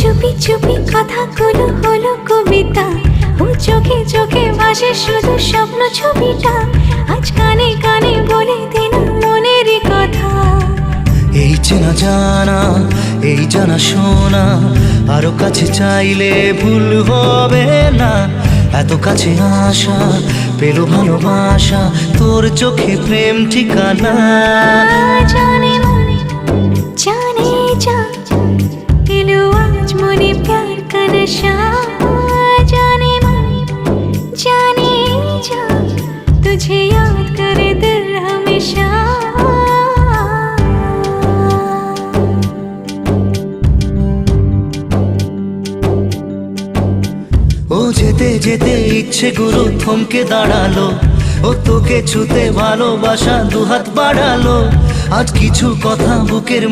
চুপি চুপি কথাগুলো হলো কবিতা, ও চোখে চোখে ভাসে শুধু স্বপ্ন ছবিটা, আজ কানে কানে বলে দিন মনের কথা। এই চেনা জানা, এই জানা শোনা, আরো কাছে চাইলে ভুল হবে না। এত কাছে আসা পেল ভালোবাসা, তোর চোখে প্রেম ঠিকানা। জানে মনে জানে যা, এলো আজ মনে প্যার কা নশা। জানে মনে জানে যা, तुझे याद करे दिल हमेशा। ও যেতে যেতে ইচ্ছে গুরু থমকে দাঁড়ালো, ও তোকে ছুতে ভালোবাসা দুহাত বাড়ালো। আজ কিছু কথা বুকের